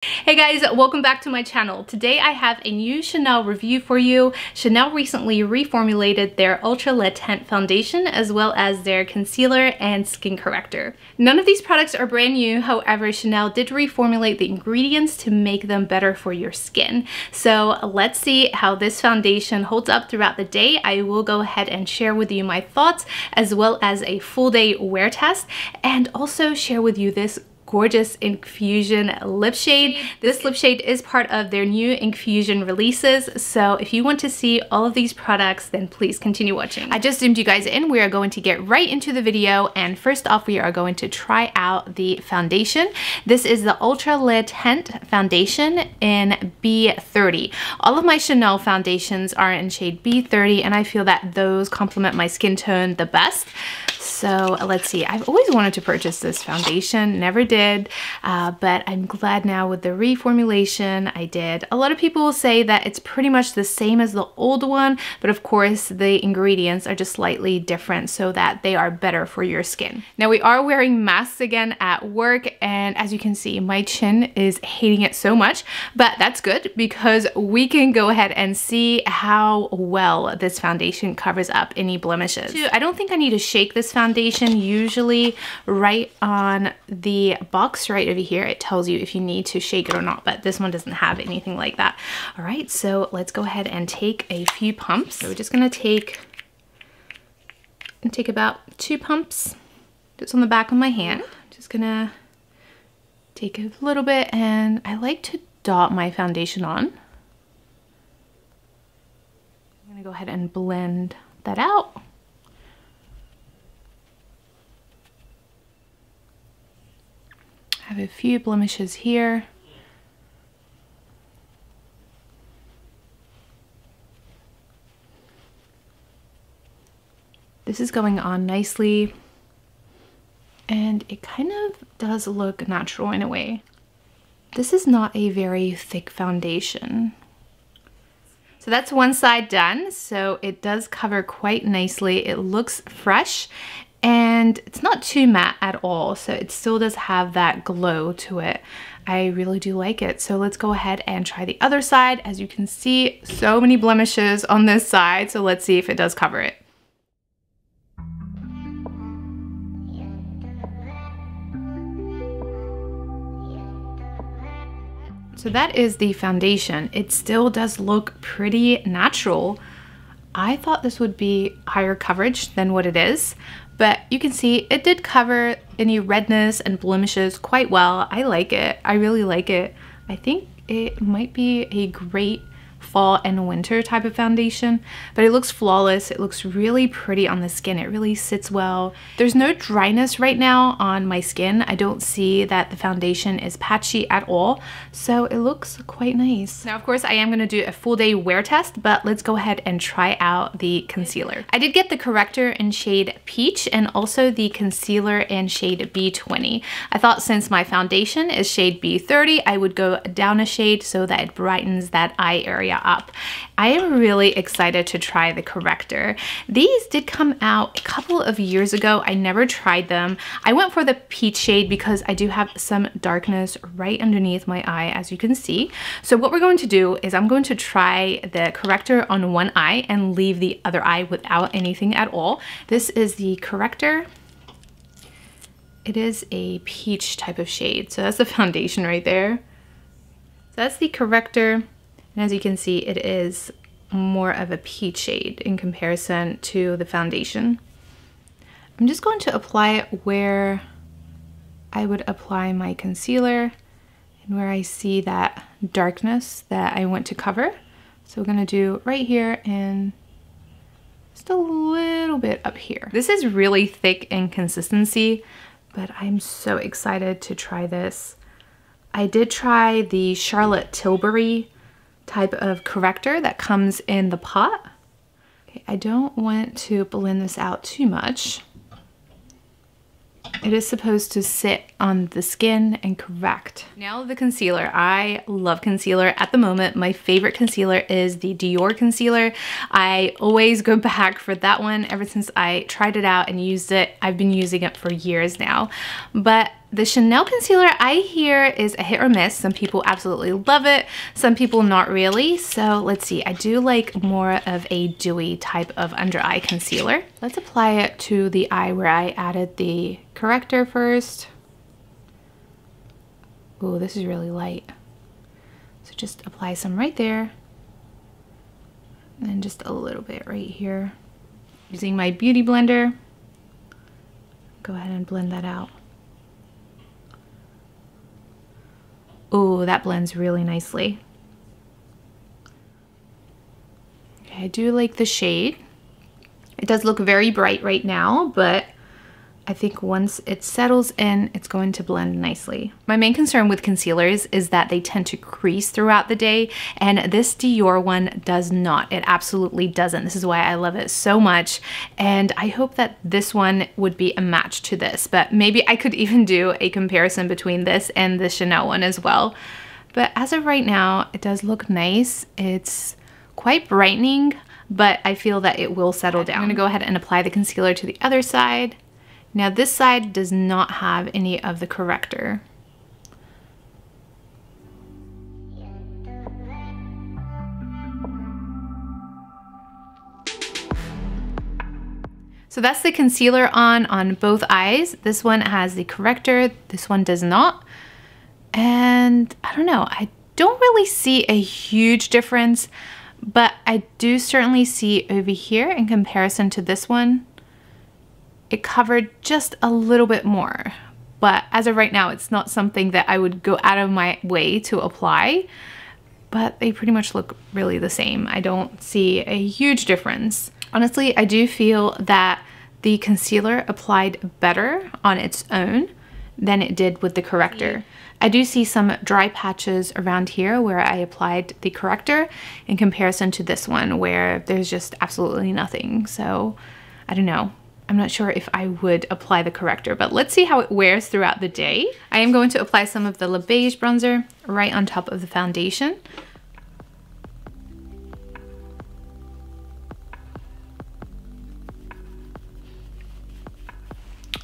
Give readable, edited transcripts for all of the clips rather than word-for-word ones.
Hey guys, welcome back to my channel. Today I have a new Chanel review for you. Chanel recently reformulated their Ultra Le Teint foundation as well as their concealer and skin corrector. None of these products are brand new, however Chanel did reformulate the ingredients to make them better for your skin. So let's see how this foundation holds up throughout the day. I will go ahead and share with you my thoughts as well as a full day wear test and also share with you this gorgeous infusion lip shade. This lip shade is part of their new infusion releases, so if you want to see all of these products, then please continue watching. I just zoomed you guys in. We are going to get right into the video, and first off we are going to try out the foundation. This is the Ultra Le Teint foundation in B30. All of my Chanel foundations are in shade B30 and I feel that those complement my skin tone the best. So let's see, I've always wanted to purchase this foundation, never did, but I'm glad now with the reformulation I did. A lot of people say that it's pretty much the same as the old one, but of course the ingredients are just slightly different so that they are better for your skin. Now we are wearing masks again at work, and as you can see, my chin is hating it so much, but that's good because we can go ahead and see how well this foundation covers up any blemishes. I don't think I need to shake this foundation. Usually right on the box right over here it tells you if you need to shake it or not, but this one doesn't have anything like that. All right, so let's go ahead and take a few pumps. So we're just gonna take about 2 pumps just on the back of my hand. Just gonna take a little bit, and I like to dot my foundation on. I'm gonna go ahead and blend that out. I have a few blemishes here. This is going on nicely, and it kind of does look natural in a way. This is not a very thick foundation. So that's one side done, so it does cover quite nicely. It looks fresh, and it's not too matte at all, so it still does have that glow to it. I really do like it. So let's go ahead and try the other side. As you can see, so many blemishes on this side, so let's see if it does cover it. So that is the foundation. It still does look pretty natural. I thought this would be higher coverage than what it is, but you can see it did cover any redness and blemishes quite well. I like it. I really like it. I think it might be a great fall and winter type of foundation, but it looks flawless. It looks really pretty on the skin. It really sits well. There's no dryness right now on my skin. I don't see that the foundation is patchy at all, so it looks quite nice. Now, of course, I am going to do a full day wear test, but let's go ahead and try out the concealer. I did get the corrector in shade Peach and also the concealer in shade B20. I thought since my foundation is shade B30, I would go down a shade so that it brightens that eye area up. I am really excited to try the corrector. These did come out a couple of years ago. I never tried them. I went for the peach shade because I do have some darkness right underneath my eye, as you can see. So what we're going to do is I'm going to try the corrector on one eye and leave the other eye without anything at all. This is the corrector. It is a peach type of shade. So that's the foundation right there. So that's the corrector. And as you can see, it is more of a peach shade in comparison to the foundation. I'm just going to apply it where I would apply my concealer and where I see that darkness that I want to cover. So we're gonna do right here and just a little bit up here. This is really thick in consistency, but I'm so excited to try this. I did try the Charlotte Tilbury type of corrector that comes in the pot. Okay, I don't want to blend this out too much. It is supposed to sit on the skin and correct. Now the concealer. I love concealer at the moment. My favorite concealer is the Dior concealer. I always go back for that one. Ever since I tried it out and used it, I've been using it for years now. But the Chanel concealer, I hear, is a hit or miss. Some people absolutely love it, some people not really. So let's see, I do like more of a dewy type of under eye concealer. Let's apply it to the eye where I added the corrector first. Ooh, this is really light. So just apply some right there. And then just a little bit right here. Using my beauty blender, go ahead and blend that out. Oh, that blends really nicely. Okay, I do like the shade. It does look very bright right now, but I think once it settles in, it's going to blend nicely. My main concern with concealers is that they tend to crease throughout the day, and this Dior one does not. It absolutely doesn't. This is why I love it so much, and I hope that this one would be a match to this, but maybe I could even do a comparison between this and the Chanel one as well. But as of right now, it does look nice. It's quite brightening, but I feel that it will settle down. I'm gonna go ahead and apply the concealer to the other side. Now this side does not have any of the corrector. So that's the concealer on both eyes. This one has the corrector, this one does not. And I don't know, I don't really see a huge difference, but I do certainly see over here in comparison to this one, it covered just a little bit more. But as of right now, it's not something that I would go out of my way to apply, but they pretty much look really the same. I don't see a huge difference. Honestly, I do feel that the concealer applied better on its own than it did with the corrector. I do see some dry patches around here where I applied the corrector in comparison to this one where there's just absolutely nothing. So I don't know. I'm not sure if I would apply the corrector, but let's see how it wears throughout the day. I am going to apply some of the Le Beige bronzer right on top of the foundation.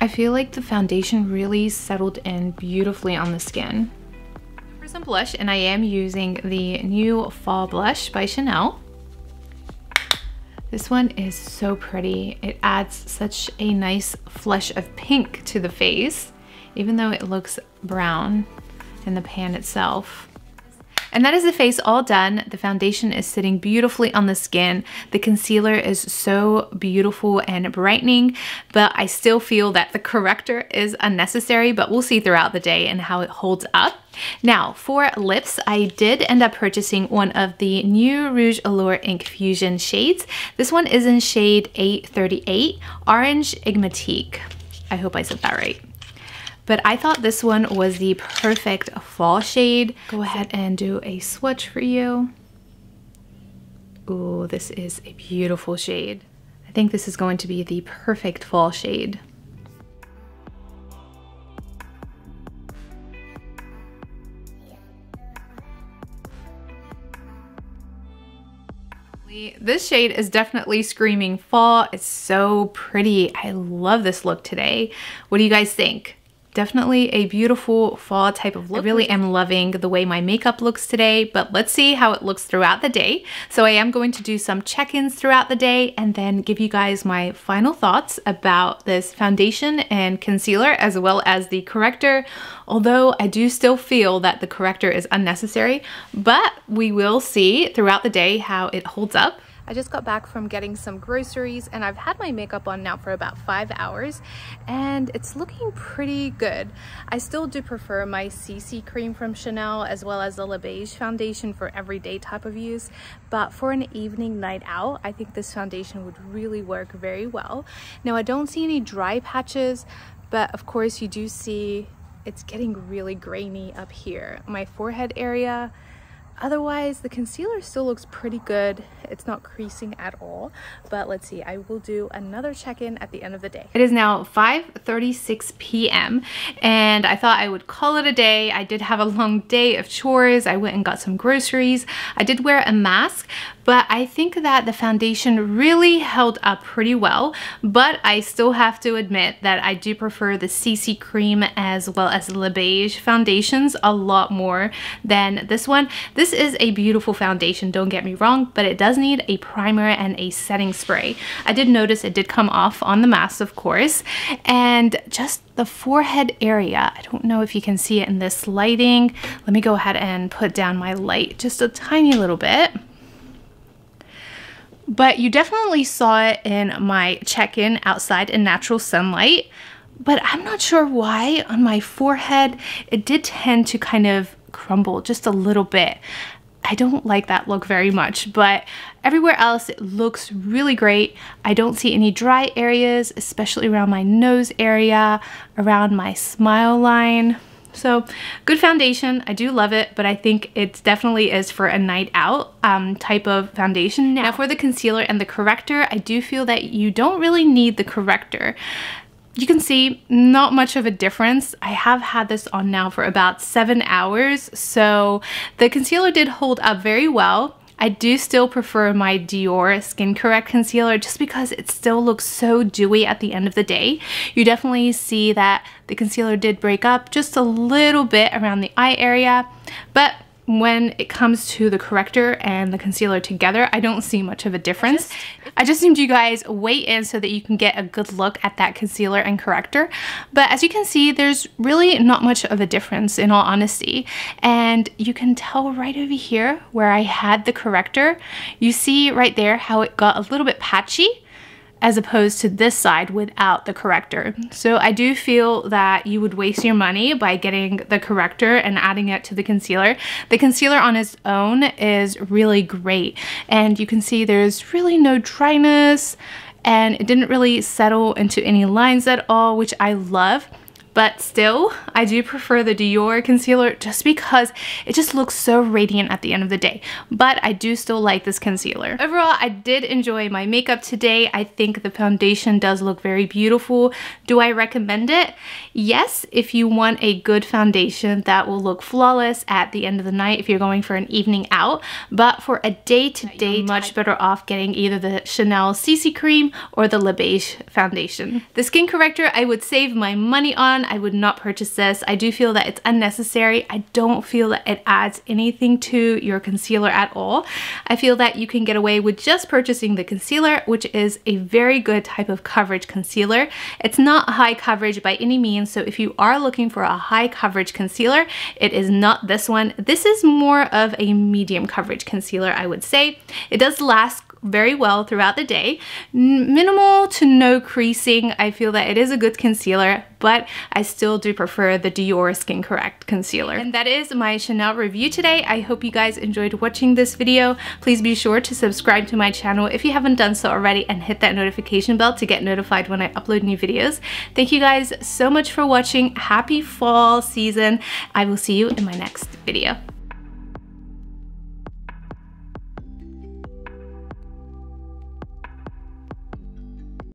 I feel like the foundation really settled in beautifully on the skin. For some blush, and I am using the new Fall Blush by Chanel. This one is so pretty. It adds such a nice flush of pink to the face, even though it looks brown in the pan itself. And that is the face all done. The foundation is sitting beautifully on the skin. The concealer is so beautiful and brightening, but I still feel that the corrector is unnecessary, but we'll see throughout the day and how it holds up. Now, for lips, I did end up purchasing one of the new Rouge Allure Ink Fusion shades. This one is in shade 838, Orange Enigmatique. I hope I said that right. But I thought this one was the perfect fall shade. Go ahead and do a swatch for you. Ooh, this is a beautiful shade. I think this is going to be the perfect fall shade. This shade is definitely screaming fall. It's so pretty. I love this look today. What do you guys think? Definitely a beautiful fall type of look. I really am loving the way my makeup looks today, but let's see how it looks throughout the day. So I am going to do some check-ins throughout the day and then give you guys my final thoughts about this foundation and concealer as well as the corrector. Although I do still feel that the corrector is unnecessary, but we will see throughout the day how it holds up. I just got back from getting some groceries and I've had my makeup on now for about 5 hours and it's looking pretty good. I still do prefer my CC cream from Chanel as well as the Le Beige foundation for everyday type of use, but for an evening night out, I think this foundation would really work very well. Now I don't see any dry patches, but of course you do see it's getting really grainy up here. My forehead area, Otherwise, the concealer still looks pretty good. It's not creasing at all, but let's see. I will do another check-in at the end of the day. It is now 5:36 p.m. and I thought I would call it a day. I did have a long day of chores. I went and got some groceries. I did wear a mask, but I think that the foundation really held up pretty well, but I still have to admit that I do prefer the CC cream as well as the Le Beige foundations a lot more than this one. This is a beautiful foundation, don't get me wrong, but it does need a primer and a setting spray. I did notice it did come off on the mask, of course, and just the forehead area. I don't know if you can see it in this lighting. Let me go ahead and put down my light just a tiny little bit. But you definitely saw it in my check-in outside in natural sunlight. But I'm not sure why on my forehead, it did tend to kind of crumble just a little bit. I don't like that look very much, but everywhere else it looks really great. I don't see any dry areas, especially around my nose area, around my smile line. So good foundation, I do love it, but I think it definitely is for a night out type of foundation. Now for the concealer and the corrector, I do feel that you don't really need the corrector. You can see not much of a difference. I have had this on now for about 7 hours, so the concealer did hold up very well. I do still prefer my Dior Skin Correct concealer just because it still looks so dewy at the end of the day. You definitely see that the concealer did break up just a little bit around the eye area, but when it comes to the corrector and the concealer together, I don't see much of a difference. I just need you guys weigh in so that you can get a good look at that concealer and corrector. But as you can see, there's really not much of a difference in all honesty. And you can tell right over here where I had the corrector, you see right there how it got a little bit patchy, as opposed to this side without the corrector. So I do feel that you would waste your money by getting the corrector and adding it to the concealer. The concealer on its own is really great, and you can see there's really no dryness, and it didn't really settle into any lines at all, which I love. But still, I do prefer the Dior concealer just because it just looks so radiant at the end of the day. But I do still like this concealer. Overall, I did enjoy my makeup today. I think the foundation does look very beautiful. Do I recommend it? Yes, if you want a good foundation that will look flawless at the end of the night if you're going for an evening out. But for a day-to-day, much better off getting either the Chanel CC cream or the Le Beige foundation. The skin corrector, I would save my money on. I would not purchase this. I do feel that it's unnecessary. I don't feel that it adds anything to your concealer at all. I feel that you can get away with just purchasing the concealer, which is a very good type of coverage concealer. It's not high coverage by any means, so if you are looking for a high coverage concealer, it is not this one. This is more of a medium coverage concealer, I would say. It does last very well throughout the day. Minimal to no creasing. I feel that it is a good concealer, but I still do prefer the Dior Skin Correct concealer. And that is my Chanel review today. I hope you guys enjoyed watching this video. Please be sure to subscribe to my channel if you haven't done so already, and hit that notification bell to get notified when I upload new videos. Thank you guys so much for watching. Happy fall season. I will see you in my next video.